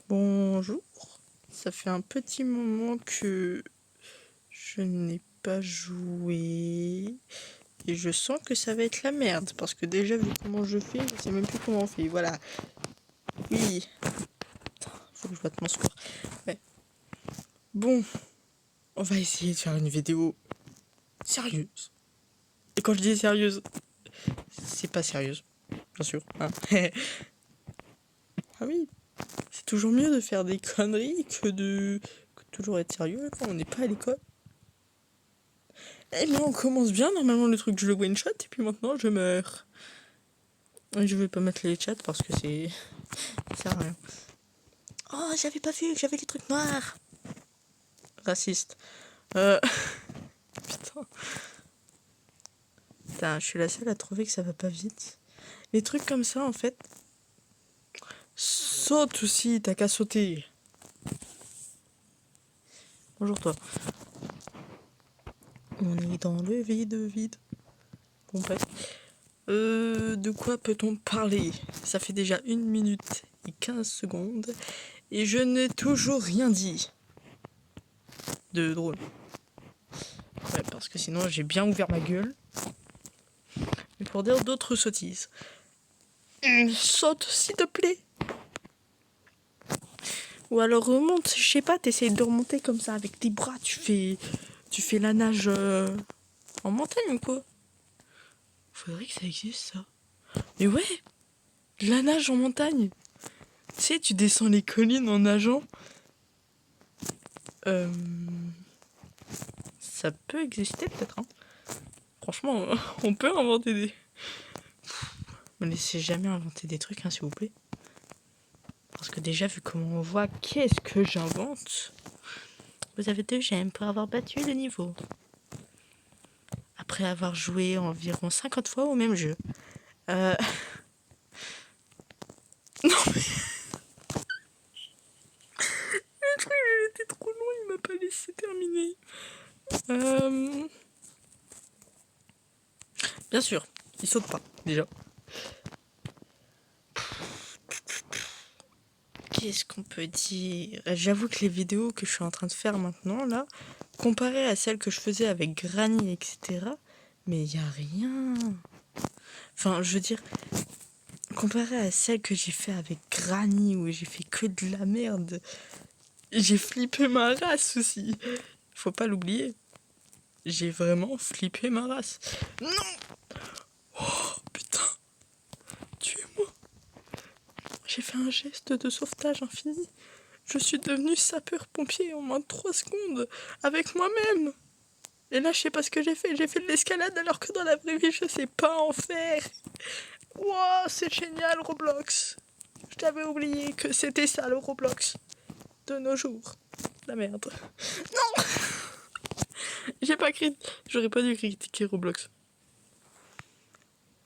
Bonjour, ça fait un petit moment que je n'ai pas joué et je sens que ça va être la merde parce que déjà vu comment je fais, je sais même plus comment on fait, voilà. Oui, attends, faut que je batte mon score. Ouais. Bon, on va essayer de faire une vidéo sérieuse. Et quand je dis sérieuse, c'est pas sérieuse, bien sûr. Hein. Ah oui, c'est toujours mieux de faire des conneries que toujours être sérieux quand on n'est pas à l'école. Eh bien, on commence bien. Normalement, le truc, je le one shot et puis maintenant, je meurs. Et je vais pas mettre les chats parce que c'est. Ça sert à rien. Oh, j'avais pas vu que j'avais les trucs noirs. Raciste. Putain. Putain, je suis la seule à trouver que ça va pas vite. Les trucs comme ça, en fait. Saute aussi, t'as qu'à sauter. Bonjour, toi. On est dans le vide. Bon, bref. De quoi peut-on parler? Ça fait déjà 1 minute et 15 secondes et je n'ai toujours rien dit de drôle. Ouais, parce que sinon j'ai bien ouvert ma gueule. Mais pour dire d'autres sottises. Saute, s'il te plaît. Ou alors remonte, je sais pas, t'essayes de remonter comme ça avec tes bras, tu fais la nage en montagne ou quoi? Faudrait que ça existe ça. Mais ouais, la nage en montagne. Tu sais, tu descends les collines en nageant. Ça peut exister peut-être. Hein. Franchement, on peut inventer des... Me laissez jamais inventer des trucs, hein, s'il vous plaît. Parce que déjà, vu comment on voit, qu'est-ce que j'invente? Vous avez 2 gemmes pour avoir battu le niveau. Après avoir joué environ 50 fois au même jeu. Non mais... Le truc, il était trop long, il m'a pas laissé terminer. Bien sûr, il saute pas, déjà. Qu'est-ce qu'on peut dire? J'avoue que les vidéos que je suis en train de faire maintenant, là, comparées à celles que je faisais avec Granny, etc., mais il y a rien. Enfin, je veux dire, comparé à celle que j'ai fait avec Granny, où j'ai fait que de la merde, j'ai flippé ma race aussi. Faut pas l'oublier. J'ai vraiment flippé ma race. Non! Oh, putain. Tuez-moi. J'ai fait un geste de sauvetage infini. Je suis devenu sapeur-pompier en moins de 3 secondes, avec moi-même. Et là, je sais pas ce que j'ai fait. J'ai fait de l'escalade alors que dans la vraie vie, je sais pas en faire. Wow, c'est génial, Roblox. Je t'avais oublié que c'était ça, le Roblox. De nos jours. La merde. Non! J'ai pas J'aurais pas dû critiquer Roblox.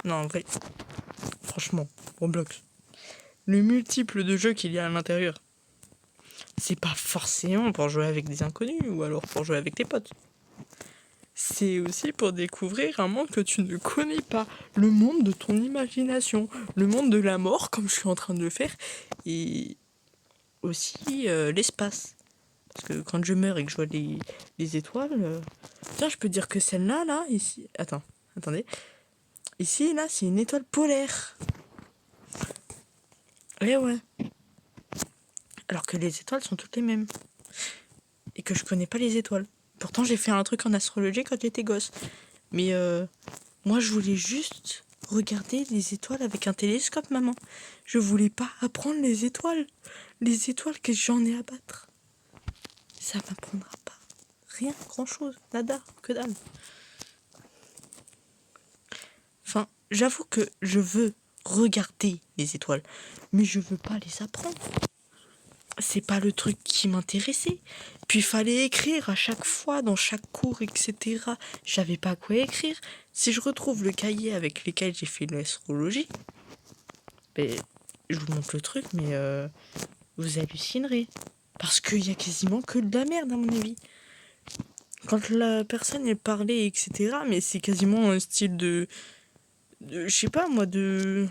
Non, en vrai. Franchement, Roblox. Le multiple de jeux qu'il y a à l'intérieur. C'est pas forcément pour jouer avec des inconnus ou alors pour jouer avec tes potes. C'est aussi pour découvrir un monde que tu ne connais pas. Le monde de ton imagination. Le monde de la mort, comme je suis en train de le faire. Et aussi l'espace. Parce que quand je meurs et que je vois les étoiles... Tiens, je peux dire que celle-là, là, ici... Attendez. Ici, là, c'est une étoile polaire. Eh ouais. Alors que les étoiles sont toutes les mêmes. Et que je connais pas les étoiles. Pourtant, j'ai fait un truc en astrologie quand j'étais gosse. Mais moi, je voulais juste regarder les étoiles avec un télescope, maman. Je voulais pas apprendre les étoiles. Les étoiles que j'en ai à battre. Ça m'apprendra pas. Rien, grand-chose. Nada, que dalle. Enfin, j'avoue que je veux regarder les étoiles. Mais je veux pas les apprendre. C'est pas le truc qui m'intéressait. Puis il fallait écrire à chaque fois, dans chaque cours, etc. J'avais pas quoi écrire. Si je retrouve le cahier avec lequel j'ai fait l'astrologie, ben, je vous montre le truc, mais vous hallucinerez. Parce qu'il y a quasiment que de la merde, à mon avis. Quand la personne elle parlait, etc., mais c'est quasiment un style je sais pas moi, de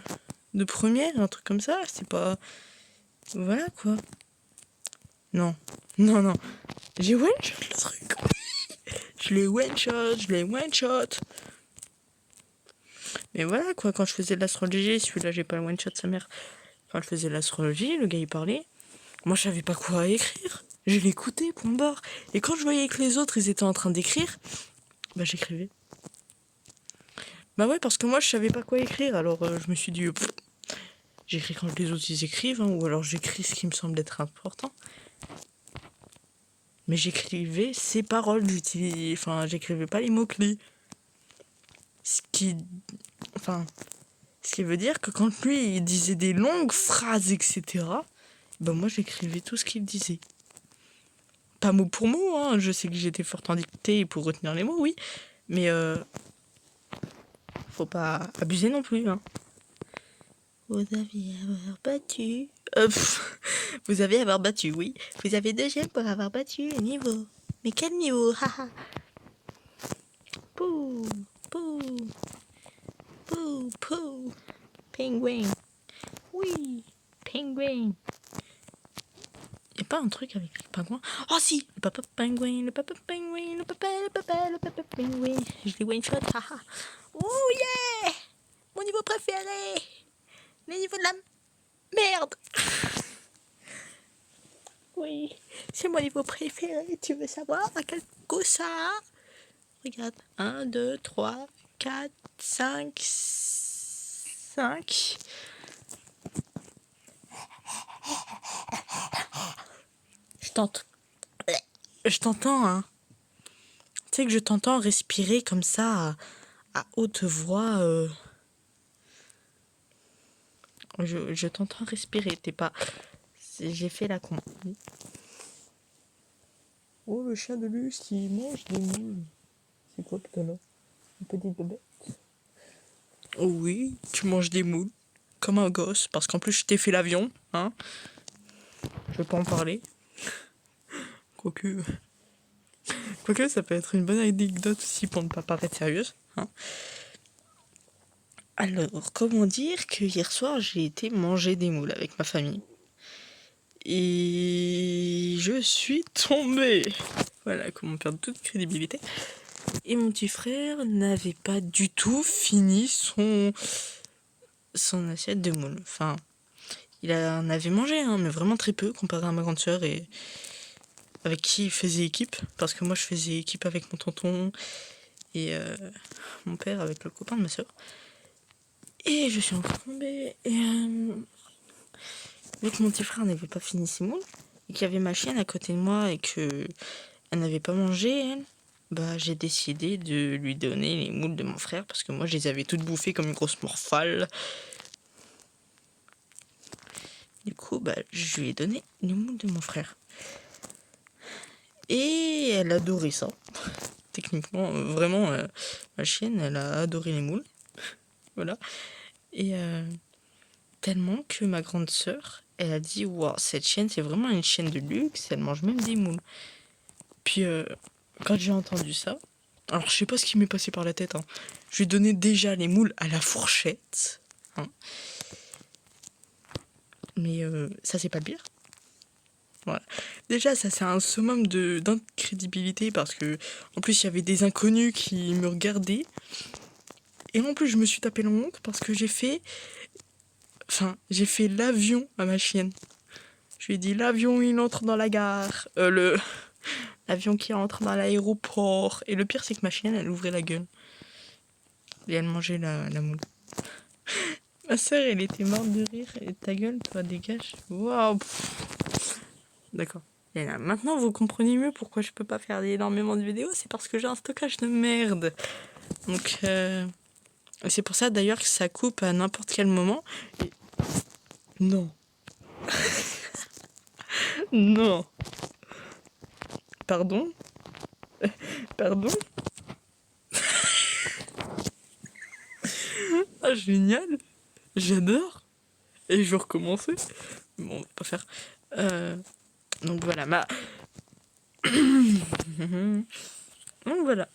première, un truc comme ça. C'est pas... Voilà, quoi. Non. Non, non. J'ai one-shot le truc. Je l'ai one-shot. Mais voilà, quoi, quand je faisais de l'astrologie, celui-là, j'ai pas le one-shot, sa mère. Quand je faisais de l'astrologie, le gars, il parlait. Moi, je savais pas quoi écrire. Je l'écoutais, point barre. Et quand je voyais que les autres, ils étaient en train d'écrire, bah, j'écrivais. Bah ouais, parce que moi, je savais pas quoi écrire. Alors, je me suis dit, j'écris quand les autres, ils écrivent, hein, ou alors j'écris ce qui me semble être important. Mais j'écrivais ces paroles, j'écrivais pas les mots-clés. Ce qui veut dire que quand lui, il disait des longues phrases, etc., ben moi, j'écrivais tout ce qu'il disait. Pas mot pour mot, hein. Je sais que j'étais forte en dictée pour retenir les mots, oui. Mais faut pas abuser non plus, hein. Vous avez avoir battu... vous avez avoir battu, oui. Vous avez 2 gemmes pour avoir battu le niveau. Mais quel niveau, haha. Pouh, pouh, pouh, pouh. Penguin. Oui, penguin. Y'a pas un truc avec les pingouins? Oh si! Le papa pingouin, le papa pingouin, le papa pingouin. Je l'ai one shot, haha. Oh yeah! Mon niveau préféré! Le niveau de la merde! Oui, c'est mon niveau préféré. Tu veux savoir à quel coup ça? Regarde. 1, 2, 3, 4, 5, 5. Je t'entends, hein. Tu sais que je t'entends respirer comme ça à haute voix. Je t'entends respirer. T'es pas. J'ai fait la con. Oh, le chien de Luce qui mange des moules. C'est quoi que t'as là? Une petite bébête? Oh oui, tu manges des moules. Comme un gosse. Parce qu'en plus, je t'ai fait l'avion, hein. Je vais pas en parler. Quoique, ça peut être une bonne anecdote aussi pour ne pas paraître sérieuse, hein. Alors, comment dire que hier soir, j'ai été manger des moules avec ma famille. Et je suis tombée. Voilà, comment perdre toute crédibilité. Et mon petit frère n'avait pas du tout fini son assiette de moules. Enfin, il en avait mangé, hein, mais vraiment très peu comparé à ma grande sœur et avec qui il faisait équipe. Parce que moi, je faisais équipe avec mon tonton et mon père avec le copain de ma sœur. Et je suis encore tombée. Et vu que mon petit frère n'avait pas fini ses moules et qu'il y avait ma chienne à côté de moi et que elle n'avait pas mangé, elle, bah j'ai décidé de lui donner les moules de mon frère parce que moi je les avais toutes bouffées comme une grosse morphale. Du coup, bah je lui ai donné les moules de mon frère. Et elle adorait ça. Techniquement, vraiment, ma chienne, elle a adoré les moules. Voilà. Et tellement que ma grande sœur, elle a dit waouh, cette chienne, c'est vraiment une chienne de luxe, elle mange même des moules. Puis quand j'ai entendu ça, alors je sais pas ce qui m'est passé par la tête, hein. Je lui ai donné déjà les moules à la fourchette, hein. Mais ça c'est pas le pire. Voilà. Déjà ça c'est un summum d'incrédibilité parce que en plus il y avait des inconnus qui me regardaient. Et en plus je me suis tapé la honte parce que j'ai fait l'avion à ma chienne. Je lui ai dit l'avion il entre dans la gare. L'avion qui entre dans l'aéroport. Et le pire, c'est que ma chienne, elle ouvrait la gueule. Et elle mangeait la moule. Ma sœur, elle était morte de rire. Et ta gueule, toi, dégage. Waouh. D'accord. Et là, maintenant, vous comprenez mieux pourquoi je peux pas faire énormément de vidéos. C'est parce que j'ai un stockage de merde. Donc, c'est pour ça, d'ailleurs, que ça coupe à n'importe quel moment. Et... Non. Non. Pardon? Pardon? Ah, génial! J'adore! Et je vais recommencer. Bon, on va pas faire. Donc voilà, Donc voilà.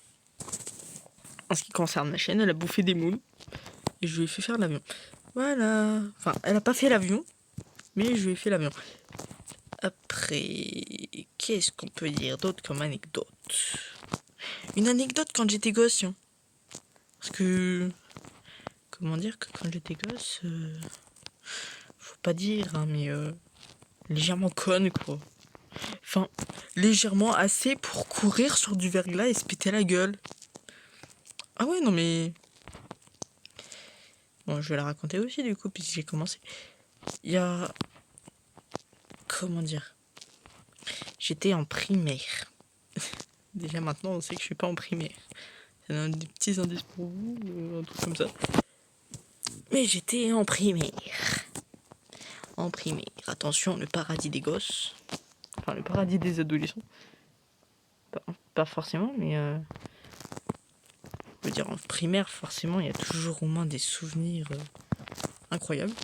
En ce qui concerne ma chaîne, elle a bouffé des moules. Et je lui ai fait faire l'avion. Voilà. Enfin, elle a pas fait l'avion. Mais je lui ai fait l'avion. Après, qu'est-ce qu'on peut dire d'autre comme anecdote? Une anecdote quand j'étais gosse, hein. Parce que... Comment dire que quand j'étais gosse... faut pas dire, hein, mais... légèrement conne, quoi. Enfin, légèrement assez pour courir sur du verglas et se péter la gueule. Ah ouais, non mais... Bon, je vais la raconter aussi, du coup, puisque j'ai commencé. Il y a... Comment dire? J'étais en primaire. Déjà maintenant, on sait que je suis pas en primaire. C'est un des petits indices pour vous, un truc comme ça. Mais j'étais en primaire. En primaire. Attention, le paradis des gosses. Enfin, le paradis des adolescents. Pas forcément, mais... Je veux dire, en primaire, forcément, il y a toujours au moins des souvenirs incroyables.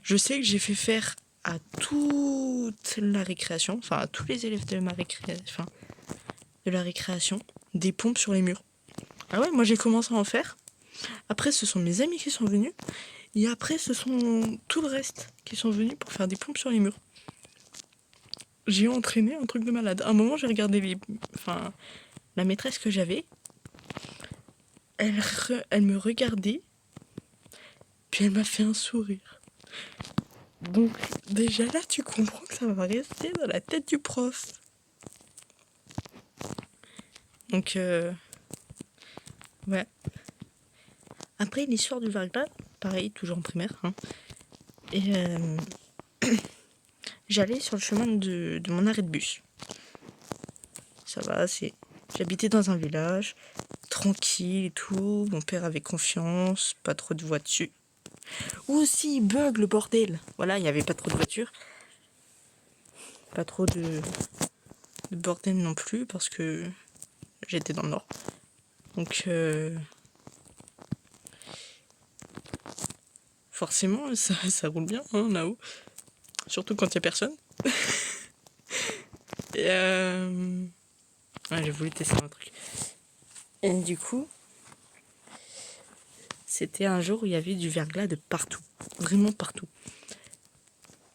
Je sais que j'ai fait faire à toute la récréation, enfin à tous les élèves de ma récréation, de la récréation, des pompes sur les murs. Ah ouais, moi j'ai commencé à en faire. Après, ce sont mes amis qui sont venus. Et après, ce sont tout le reste qui sont venus pour faire des pompes sur les murs. J'ai entraîné un truc de malade. À un moment, j'ai regardé la maîtresse que j'avais. Elle me regardait. Puis elle m'a fait un sourire. Donc, déjà là, tu comprends que ça va rester dans la tête du prof. Donc, ouais. Après, l'histoire du verglas, pareil, toujours en primaire. Hein. Et j'allais sur le chemin de mon arrêt de bus. Ça va, j'habitais dans un village, tranquille et tout. Mon père avait confiance, pas trop de voitures. Ou aussi, bug, le bordel. Voilà, il n'y avait pas trop de voitures. Pas trop de bordel non plus, parce que j'étais dans le nord. Donc, forcément, ça roule bien, hein, là-haut. Surtout quand il n'y a personne. Et ouais, j'ai voulu tester un truc. Et du coup, c'était un jour où il y avait du verglas de partout. Vraiment partout.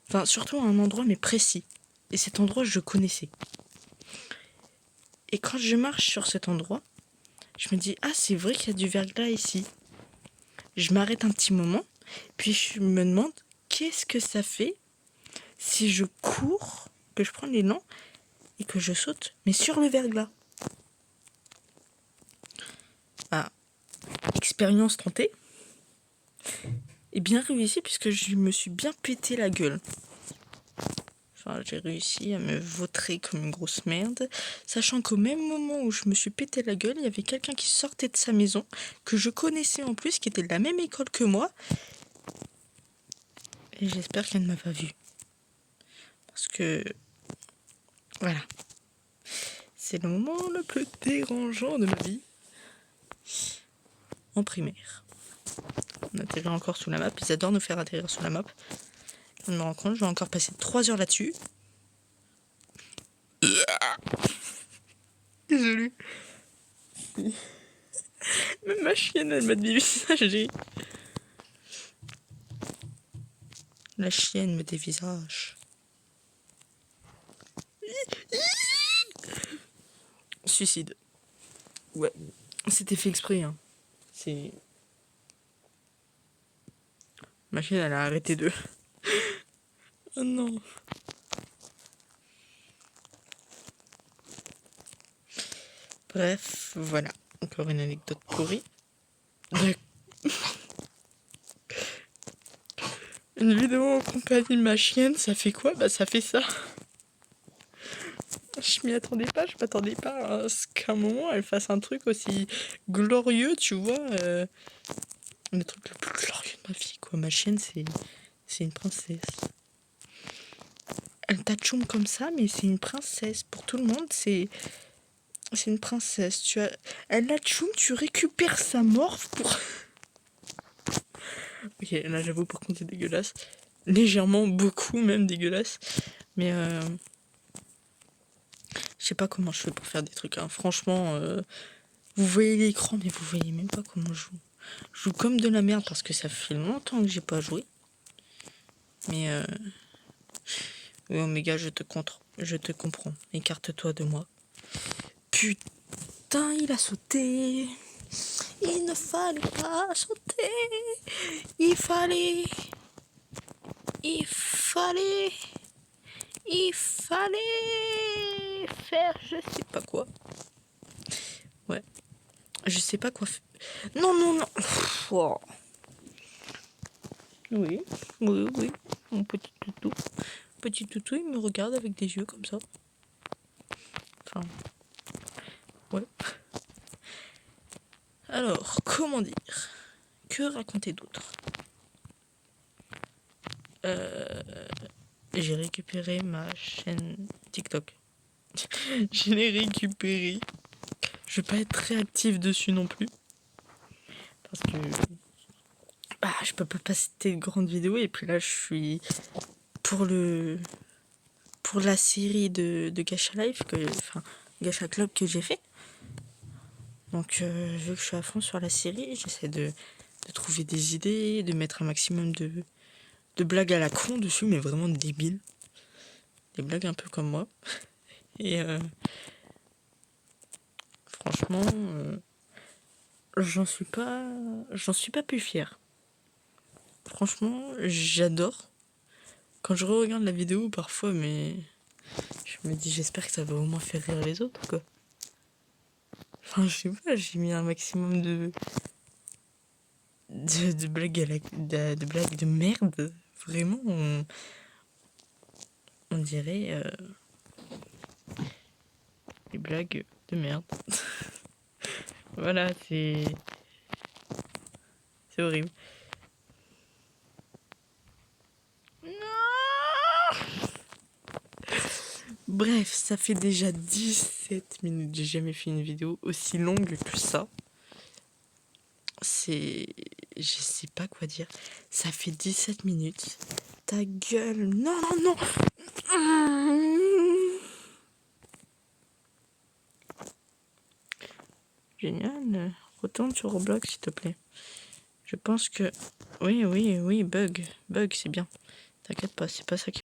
Enfin, surtout à un endroit, mais précis. Et cet endroit, je connaissais. Et quand je marche sur cet endroit, je me dis, ah, c'est vrai qu'il y a du verglas ici. Je m'arrête un petit moment, puis je me demande, qu'est-ce que ça fait si je cours, que je prends l'élan et que je saute, mais sur le verglas? Ah, expérience tentée. Et bien réussi, puisque je me suis bien pété la gueule. Enfin, j'ai réussi à me vautrer comme une grosse merde, sachant qu'au même moment où je me suis pété la gueule, il y avait quelqu'un qui sortait de sa maison, que je connaissais en plus, qui était de la même école que moi. Et j'espère qu'elle ne m'a pas vue. Parce que... Voilà. C'est le moment le plus dérangeant de ma vie. En primaire. On atterrit encore sous la map. Ils adorent nous faire atterrir sous la map. Je me rends compte, je vais encore passer 3 heures là-dessus. Désolé. Même ma chienne, elle m'a dévisagé. La chienne me dévisage. Suicide. Ouais. C'était fait exprès, hein. C'est... Ma chienne, elle a arrêté de... Oh non. Bref, voilà. Encore une anecdote pourrie. Une vidéo en compagnie de ma chienne, ça fait quoi? Bah ça fait ça. Je m'y attendais pas, je m'attendais pas à ce qu'à un moment elle fasse un truc aussi glorieux, tu vois. Le truc le plus glorieux de ma vie, quoi. Ma chienne, c'est une princesse. Elle t'atchoum comme ça, mais c'est une princesse. Pour tout le monde, c'est une princesse. Elle l'atchoum, tu récupères sa morphe pour... Ok, là j'avoue, par contre, c'est dégueulasse. Légèrement, beaucoup même dégueulasse. Mais je sais pas comment je fais pour faire des trucs. Hein. Franchement, vous voyez l'écran, mais vous voyez même pas comment je joue. Je joue comme de la merde parce que ça fait longtemps que j'ai pas joué. Mais Oui, Oméga, je te comprends. Écarte-toi de moi. Putain, il a sauté. Il ne fallait pas sauter. Il fallait... Il fallait faire je sais pas quoi. Ouais. Je sais pas quoi faire. Non, non, non. Oh. Oui, oui, oui. Mon petit toutou. Petit toutou, il me regarde avec des yeux comme ça. Enfin, ouais. Alors, comment dire? Que raconter d'autre? J'ai récupéré ma chaîne TikTok. Je l'ai récupérée. Je vais pas être très active dessus non plus. Parce que je peux pas poster de grandes vidéos. Et puis là, je suis pour la série de Gacha Life, Gacha Club que j'ai fait. Donc, vu que je suis à fond sur la série, j'essaie de trouver des idées, de mettre un maximum de blagues à la con dessus, mais vraiment débiles. Des blagues un peu comme moi. Et franchement, j'en suis pas plus fière. Franchement, j'adore. Quand je regarde la vidéo parfois, mais je me dis j'espère que ça va au moins faire rire les autres, quoi. Enfin, je sais pas, j'ai mis un maximum de blagues de blagues de merde. Vraiment, on dirait des blagues de merde. Voilà, c'est horrible. Bref, ça fait déjà 17 minutes. J'ai jamais fait une vidéo aussi longue que ça. Je sais pas quoi dire. Ça fait 17 minutes. Ta gueule. Non, non, non. Génial. Retourne sur Roblox, s'il te plaît. Je pense que... Oui, bug. Bug, c'est bien. T'inquiète pas, c'est pas ça qui...